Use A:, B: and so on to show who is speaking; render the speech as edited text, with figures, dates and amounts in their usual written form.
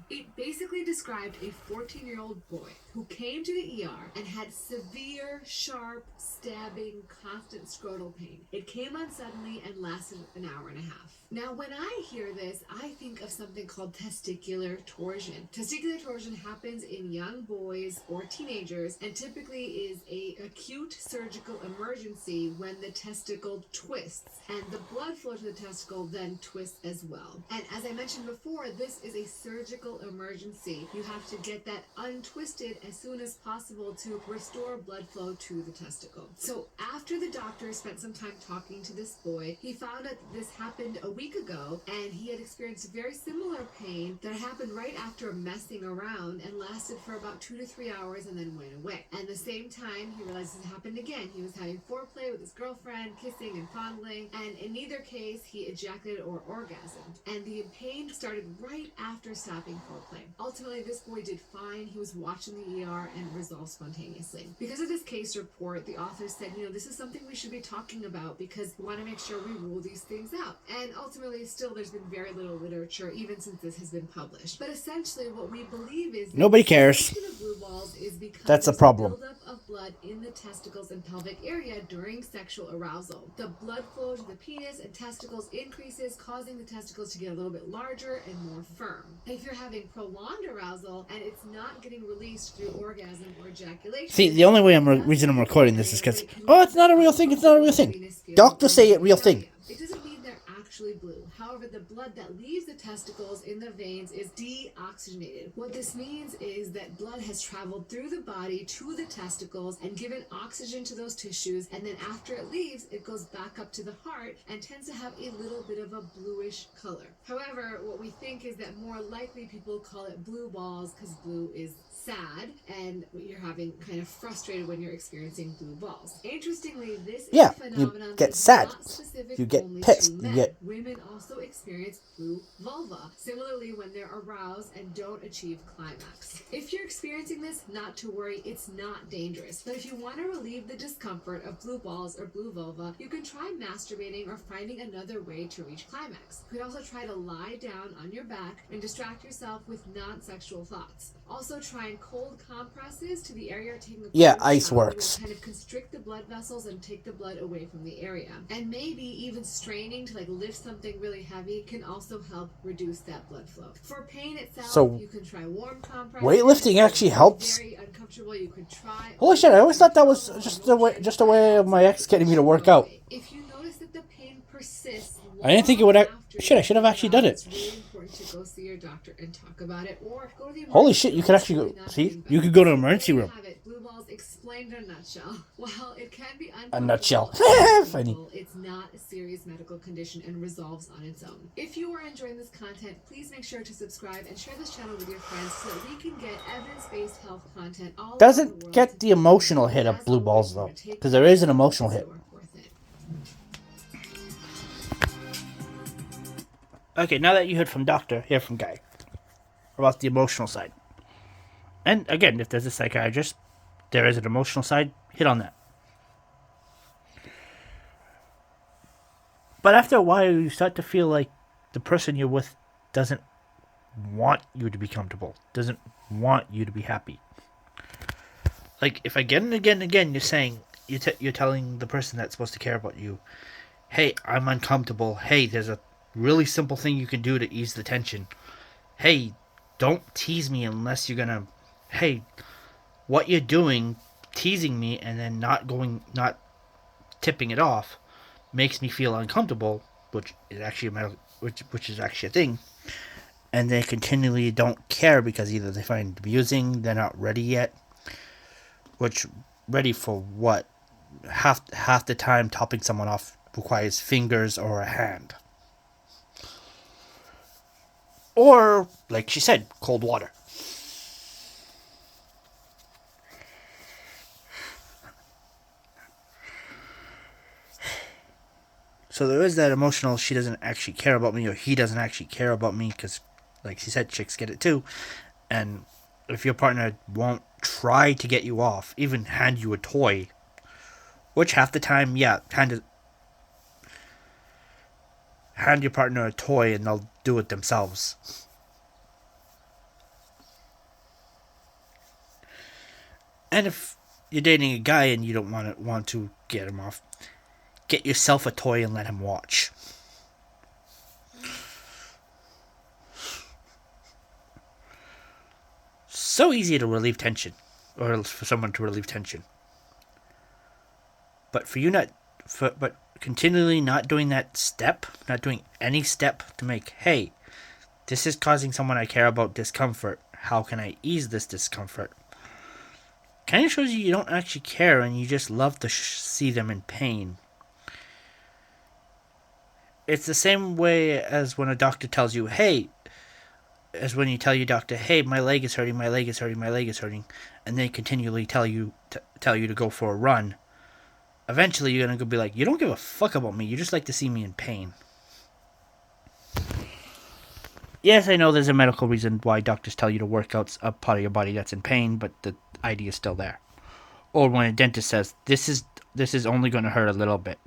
A: It basically described a 14-year-old boy who came to the ER and had severe, sharp, stabbing, constant scrotal pain. It came on suddenly and lasted an hour and a half. Now, when I hear this, I think of something called testicular torsion. Testicular torsion happens in young boys or teenagers and typically is a acute surgical emergency when the testicle twists, and the blood flow to the testicle then twists as well. And as I mentioned before, this is a surgical emergency. You have to get that untwisted as soon as possible to restore blood flow to the testicle. So after the doctor spent some time talking to this boy, he found out that this happened a week ago, and he had experienced very similar pain that happened right after messing around and lasted for about 2 to 3 hours and then went away. And the same time, he realized it happened again. He was having foreplay with his girlfriend, kissing and fondling, and in neither case, he ejaculated or orgasmed. And the pain started right after stopping foreplay. Ultimately, this boy did fine. He was watching the ER and resolved spontaneously. Because of this case report, the author said, this is something we should be talking about because we want to make sure we rule these things out. And ultimately, still, there's been very little literature, even since this has been published. But essentially, what we believe is
B: nobody cares.
A: Blue balls is because
B: that's a problem.
A: Buildup of blood in the testicles and pelvic area during sexual arousal. The blood flow to the penis and testicles increases, causing the testicles to get a little bit larger and more firm. If you're having prolonged arousal and it's not getting released through orgasm or ejaculation.
B: See, the only reason I'm recording this is because, it's not a real thing, it's not a real thing. Doctors say it's a real thing.
A: It doesn't mean they're actually blue. However, the blood that leaves the testicles in the veins is deoxygenated. What this means is that blood has traveled through the body to the testicles and given oxygen to those tissues, and then after it leaves, it goes back up to the heart and tends to have a little bit of a bluish color. However, what we think is that more likely people call it blue balls because blue is sad, and you're having kind of frustrated when you're experiencing blue balls. Interestingly, this is a phenomenon
B: you get sad, you get pissed,
A: you get... Women also experience blue vulva, similarly when they're aroused and don't achieve climax. If you're experiencing this, not to worry, it's not dangerous. But if you want to relieve the discomfort of blue balls or blue vulva, you can try masturbating or finding another way to reach climax. You could also try to lie down on your back and distract yourself with non-sexual thoughts. Also, trying cold compresses to the area, taking a
B: ice works.
A: Kind of constrict the blood vessels and take the blood away from the area. And maybe even straining to lift something really heavy can also help reduce that blood flow. For pain itself, you can try warm compresses.
B: Weightlifting actually helps.
A: Very uncomfortable. You could try.
B: Holy shit! I always thought that was just a way of my ex getting me to work out.
A: If you notice that the pain persists,
B: I didn't think it would. Shit! I should have actually done it.
A: It's really important to go see your doctor and talk about it, or go to the.
B: Holy shit! You could actually go. See, you could go to an emergency room.
A: Blue balls explained in a nutshell. While it can be
B: a nutshell. Funny.
A: It's not a serious medical condition and resolves on its own. If you are enjoying this content, please make sure to subscribe and share this channel with your friends so that we can get evidence-based health content all
B: Doesn't get the emotional hit of blue balls though, because there is an emotional hit. Okay, now that you heard from Doctor, hear from Guy about the emotional side. And again, if there's a psychiatrist, there is an emotional side, hit on that. But after a while, you start to feel like the person you're with doesn't want you to be comfortable, doesn't want you to be happy. Like, if again and again and again you're saying, you're telling the person that's supposed to care about you, hey, I'm uncomfortable, hey, there's a really simple thing you can do to ease the tension, hey, don't tease me unless you're gonna, hey, what you're doing, teasing me and then not tipping it off, makes me feel uncomfortable, which is actually a thing, and they continually don't care because either they find it amusing, they're not ready yet, which ready for what? Half the time topping someone off requires fingers or a hand. Or, like she said, cold water. So there is that emotional, she doesn't actually care about me, or he doesn't actually care about me, because, like she said, chicks get it too. And if your partner won't try to get you off, even hand you a toy, which half the time, hand your partner a toy and they'll do it themselves. And if you're dating a guy and you don't want to get him off, get yourself a toy and let him watch. So easy to relieve tension, or for someone to relieve tension. But but continually not doing that step, not doing any step to make, hey, this is causing someone I care about discomfort. How can I ease this discomfort? Kind of shows you don't actually care and you just love to see them in pain. It's the same way as when a doctor tells you, hey, as when you tell your doctor, hey, my leg is hurting, my leg is hurting, my leg is hurting, and they continually tell you to go for a run. Eventually, you're going to be like, you don't give a fuck about me. You just like to see me in pain. Yes, I know there's a medical reason why doctors tell you to work out a part of your body that's in pain, but the idea is still there. Or when a dentist says, this is only going to hurt a little bit.